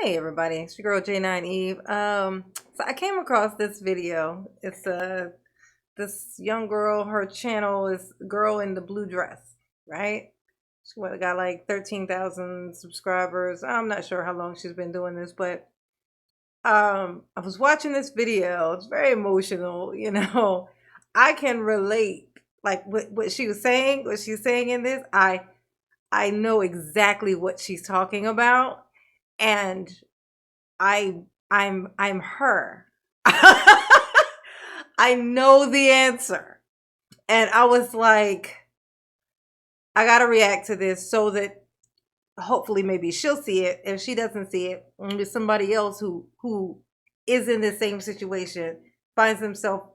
Hey everybody, it's your girl J9 Eve. So I came across this video. It's this young girl. Her channel is Girl in the Blue Dress, right? Got like 13,000 subscribers. I'm not sure how long she's been doing this, but I was watching this video. It's very emotional, you know. I can relate, like what she was saying. What she's saying in this, I know exactly what she's talking about, and I'm her. I know the answer. And I was like, I gotta react to this so that hopefully maybe she'll see it. If she doesn't see it, maybe somebody else who is in the same situation finds themselves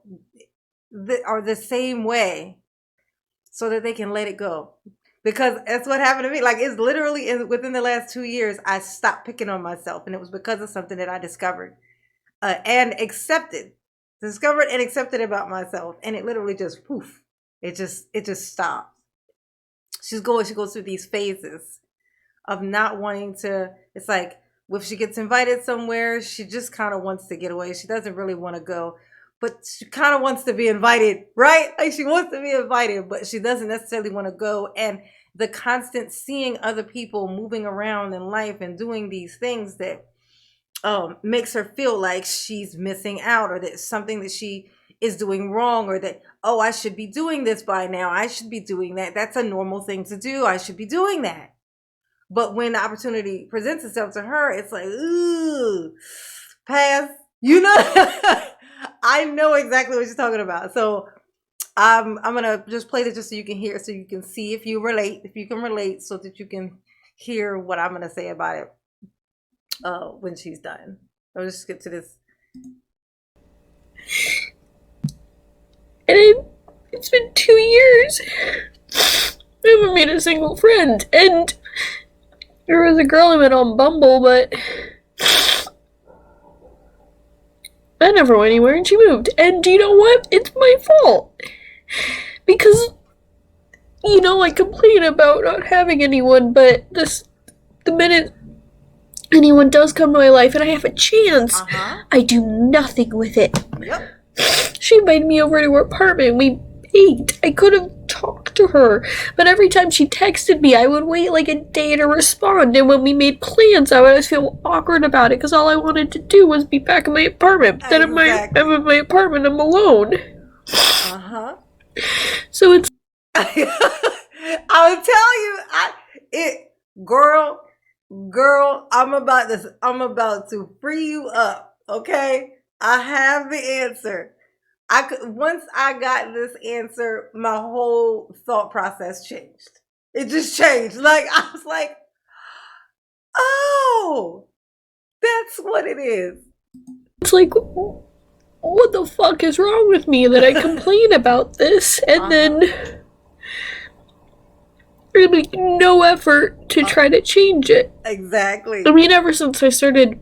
or the same way so that they can let it go. Because that's what happened to me. Like it's literally within the last 2 years, I stopped picking on myself, and it was because of something that I discovered and discovered and accepted about myself, and it literally just poof, it just stopped. She goes through these phases of not wanting to. It's like if she gets invited somewhere, she just kind of wants to get away. She doesn't really want to go, but she kind of wants to be invited, right? Like she wants to be invited, but she doesn't necessarily want to go. And the constant seeing other people moving around in life and doing these things that makes her feel like she's missing out, or that something that she is doing wrong, or that, oh, I should be doing this by now. I should be doing that. That's a normal thing to do. I should be doing that. But when the opportunity presents itself to her, it's like, ooh, pass. You know, I know exactly what she's talking about. So I'm gonna just play this just so you can hear, so you can see if you relate, if you can relate, so that you can hear what I'm gonna say about it when she's done. I'll just skip to this. And it's been 2 years. I haven't made a single friend. And there was a girl I met on Bumble, but I never went anywhere and she moved. And you know what? It's my fault. Because, I complain about not having anyone, but the minute anyone does come to my life and I have a chance, I do nothing with it. Yep. She invited me over to her apartment. We ate. I could have talked to her, but every time she texted me, I would wait like a day to respond. And when we made plans, I would always feel awkward about it because all I wanted to do was be back in my apartment. But then I'm in my apartment, I'm alone. So it's. I'll tell you, girl, I'm about to free you up. Okay, I have the answer. Once I got this answer, my whole thought process changed. It just changed. Like I was like, oh, that's what it is. It's like, what the fuck is wrong with me that I complain about this and then really no effort to try to change it. Exactly. I mean, ever since I started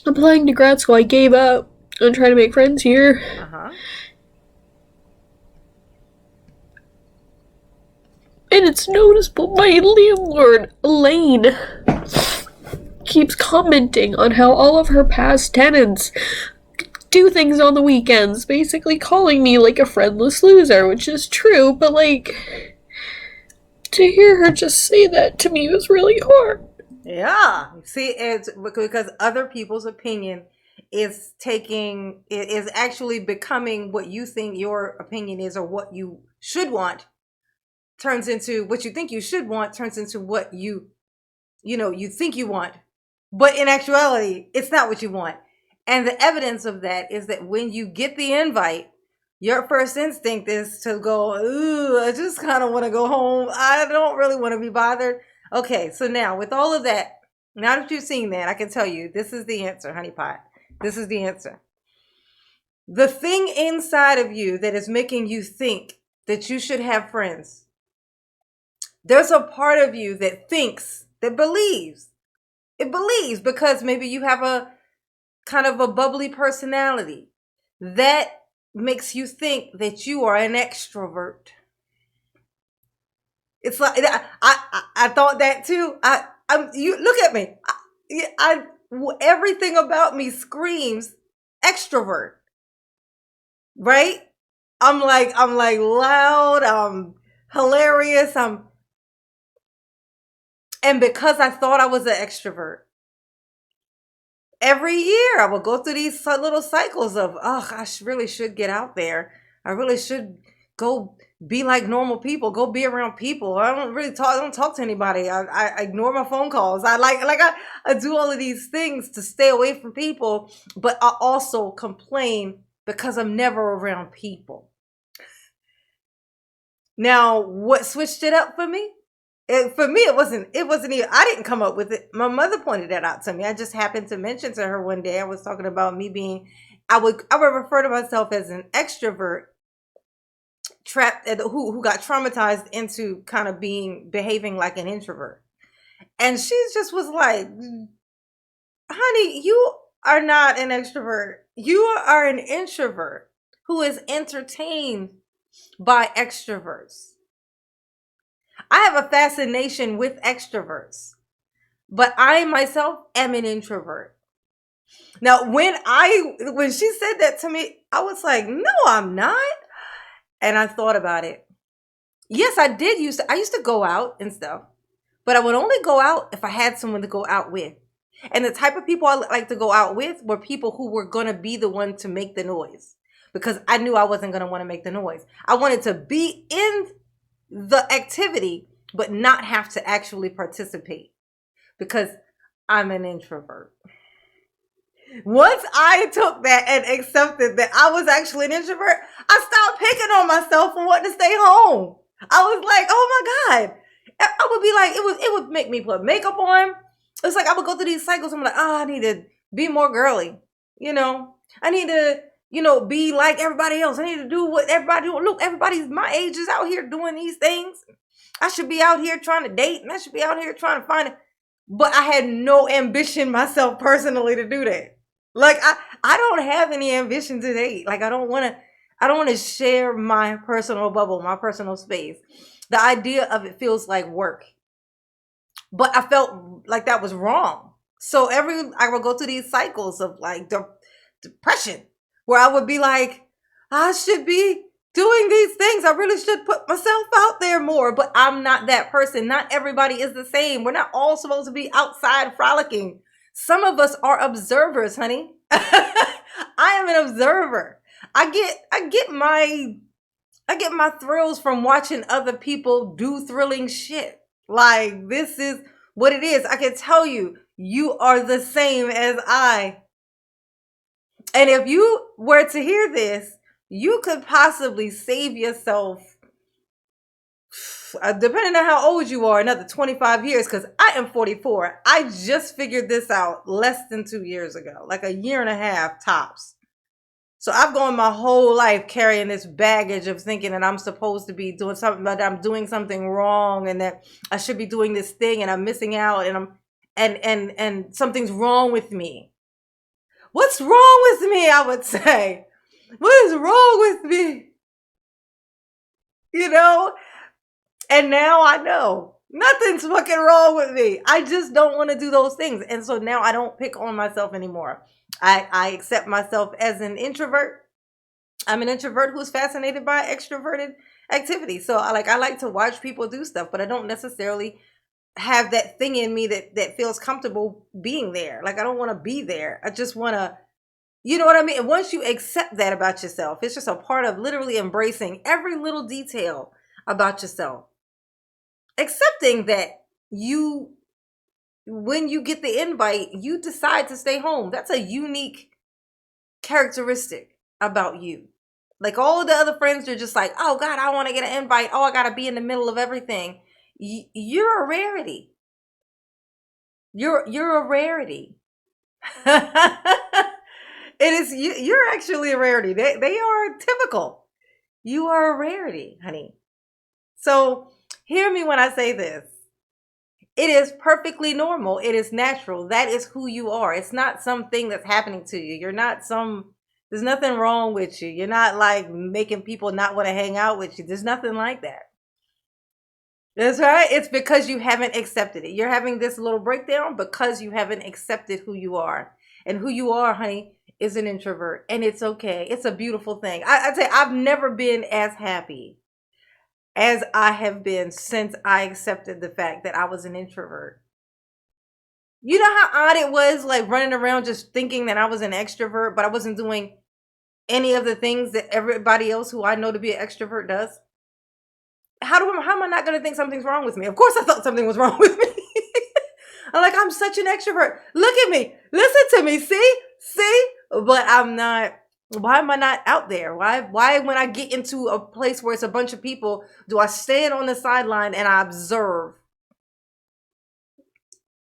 applying to grad school, I gave up on trying to make friends here. And it's noticeable. My landlord, Elaine, keeps commenting on how all of her past tenants do things on the weekends, basically calling me like a friendless loser, which is true, but like, to hear her just say that to me was really hard. Yeah. See, it's because other people's opinion is actually becoming what you think your opinion is, or what you should want turns into what you think you should want, turns into what you think you want. But in actuality, it's not what you want. And the evidence of that is that when you get the invite, your first instinct is to go, ooh, I just kind of want to go home. I don't really want to be bothered. Okay, so now with all of that, now that you've seen that, I can tell you this is the answer, honeypot. This is the answer. The thing inside of you that is making you think that you should have friends, there's a part of you that thinks, that believes. It believes because maybe you have a kind of a bubbly personality that makes you think that you are an extrovert. It's like I thought that too. You look at me. everything about me screams extrovert, right? I'm like loud, I'm hilarious, and because I thought I was an extrovert, every year I would go through these little cycles of, oh, really should get out there. I really should go be like normal people, go be around people. I don't really talk, I don't talk to anybody. I ignore my phone calls. I do all of these things to stay away from people, but I also complain because I'm never around people. Now, what switched it up for me? For me, it wasn't even, I didn't come up with it. My mother pointed that out to me. I just happened to mention to her one day, I was talking about me being, I would refer to myself as an extrovert trapped, who got traumatized into kind of behaving like an introvert. And she just was like, honey, you are not an extrovert. You are an introvert who is entertained by extroverts. I have a fascination with extroverts, but I myself am an introvert. Now, when she said that to me, I was like, no, I'm not. And I thought about it. Yes, I used to go out and stuff, but I would only go out if I had someone to go out with. And the type of people I like to go out with were people who were going to be the one to make the noise, because I knew I wasn't going to want to make the noise. I wanted to be in the activity, but not have to actually participate, because I'm an introvert. Once I took that and accepted that I was actually an introvert, I stopped picking on myself and wanting to stay home. I was like, oh my God. I would be like, it would make me put makeup on. It's like I would go through these cycles. I'm like, oh, I need to be more girly. I need to, be like everybody else. I need to do what everybody do. Look, everybody's my age is out here doing these things. I should be out here trying to date, and I should be out here trying to find it. But I had no ambition myself personally to do that. Like I don't have any ambition to date. Like I don't want to share my personal bubble, my personal space. The idea of it feels like work. But I felt like that was wrong. So I would go through these cycles of like depression, where I would be like, I should be doing these things. I really should put myself out there more, but I'm not that person. Not everybody is the same. We're not all supposed to be outside frolicking. Some of us are observers, honey. I am an observer. I get my thrills from watching other people do thrilling shit. Like, this is what it is. I can tell you, you are the same as I. And if you were to hear this, you could possibly save yourself, depending on how old you are, another 25 years, because I am 44. I just figured this out less than 2 years ago, like a year and a half tops. So I've gone my whole life carrying this baggage of thinking that I'm supposed to be doing something, but I'm doing something wrong, and that I should be doing this thing, and I'm missing out, and something's wrong with me. What's wrong with me? I would say, what is wrong with me? And now I know nothing's fucking wrong with me. I just don't want to do those things. And so now I don't pick on myself anymore. I accept myself as an introvert. I'm an introvert who's fascinated by extroverted activity. So I like to watch people do stuff, but I don't necessarily have that thing in me that feels comfortable being there. Like, I don't want to be there. I just want to, you know what I mean? And once you accept that about yourself, it's just a part of literally embracing every little detail about yourself. Accepting that when you get the invite, you decide to stay home. That's a unique characteristic about you. Like, all of the other friends are just like, oh God, I want to get an invite. Oh, I got to be in the middle of everything. You're a rarity. You're a rarity. It is you're actually a rarity. They are typical. You are a rarity, honey. So hear me when I say this. It is perfectly normal. It is natural. That is who you are. It's not something that's happening to you. There's nothing wrong with you. You're not like making people not want to hang out with you. There's nothing like that. That's right. It's because you haven't accepted it. You're having this little breakdown because you haven't accepted who you are. And who you are, honey, is an introvert. And it's okay. It's a beautiful thing. I tell you, I've never been as happy as I have been since I accepted the fact that I was an introvert. You know how odd it was, like running around just thinking that I was an extrovert, but I wasn't doing any of the things that everybody else who I know to be an extrovert does? How am I not gonna think something's wrong with me? Of course I thought something was wrong with me. I'm like, I'm such an extrovert. Look at me. Listen to me. See? But I'm not. Why am I not out there? Why when I get into a place where it's a bunch of people, do I stand on the sideline and I observe?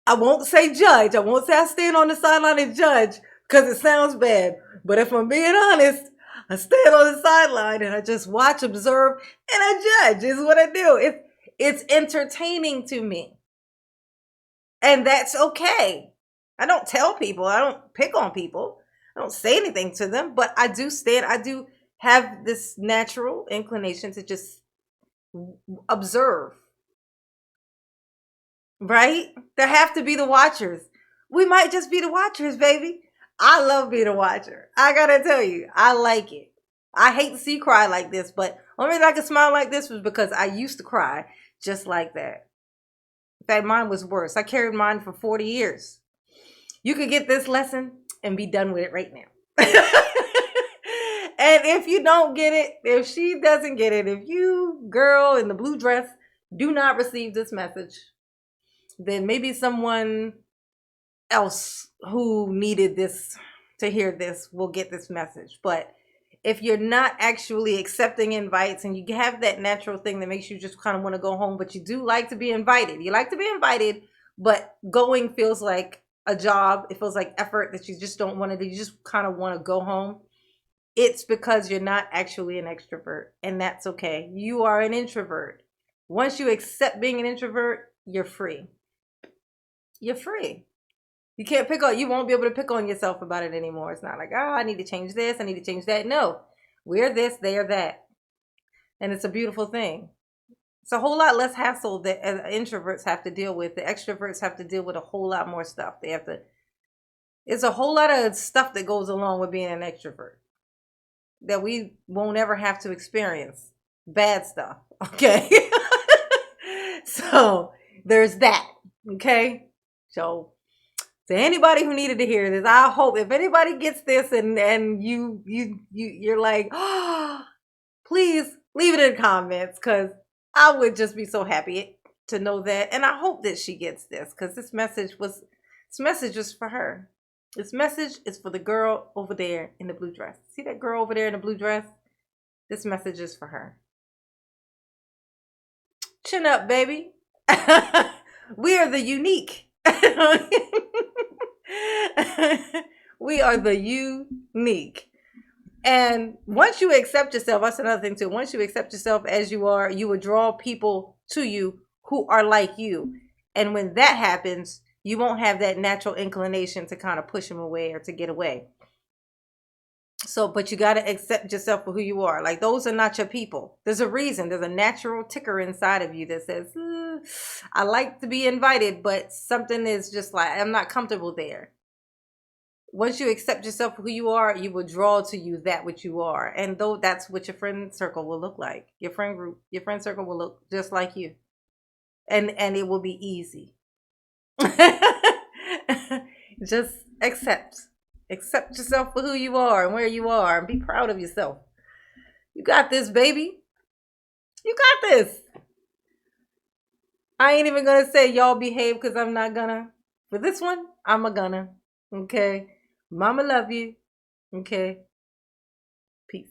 I won't say judge. I won't say I stand on the sideline and judge because it sounds bad. But if I'm being honest, I stand on the sideline and I just watch, observe, and I judge. Is what I do. It's entertaining to me. And that's okay. I don't tell people, I don't pick on people, I don't say anything to them, but I do have this natural inclination to just observe, right? There have to be the watchers. We might just be the watchers, baby. I love being a watcher. I gotta tell you, I like it. I hate to see you cry like this, but only reason I could smile like this was because I used to cry just like that. In fact, mine was worse. I carried mine for 40 years. You could get this lesson and be done with it right now. And if you don't get it, if she doesn't get it, if you, girl in the blue dress, do not receive this message, then maybe someone else who needed this to hear this will get this message. But if you're not actually accepting invites and you have that natural thing that makes you just kind of want to go home, but you do like to be invited, you like to be invited, but going feels like a job, it feels like effort that you just don't want to do, you just kind of want to go home, it's because you're not actually an extrovert, and that's okay. You are an introvert. Once you accept being an introvert, you're free. You're free. You can't pick on, you won't be able to pick on yourself about it anymore. It's not like, oh, I need to change this, I need to change that. No, we're this, they are that. And it's a beautiful thing. It's a whole lot less hassle that introverts have to deal with. The extroverts have to deal with a whole lot more stuff. It's a whole lot of stuff that goes along with being an extrovert that we won't ever have to experience. Bad stuff. Okay. So there's that. Okay. So to anybody who needed to hear this, I hope if anybody gets this and you're like, oh, please leave it in the comments because I would just be so happy to know that. And I hope that she gets this because this message was for her. This message is for the girl over there in the blue dress. See that girl over there in the blue dress? This message is for her. Chin up, baby. We are the unique. We are the unique. And once you accept yourself, that's another thing too. Once you accept yourself as you are, you will draw people to you who are like you. And when that happens, you won't have that natural inclination to kind of push them away or to get away. So, but you got to accept yourself for who you are. Like, those are not your people. There's a reason. There's a natural ticker inside of you that says, I like to be invited, but something is just like, I'm not comfortable there. Once you accept yourself for who you are, you will draw to you that which you are. And though that's what your friend circle will look like. Your friend group, your friend circle will look just like you. And it will be easy. Just accept yourself for who you are and where you are, and be proud of yourself. You got this, baby. You got this. I ain't even gonna say y'all behave because I'm not gonna. For this one, I'm a gonna. Okay. Mama love you. Okay. Peace.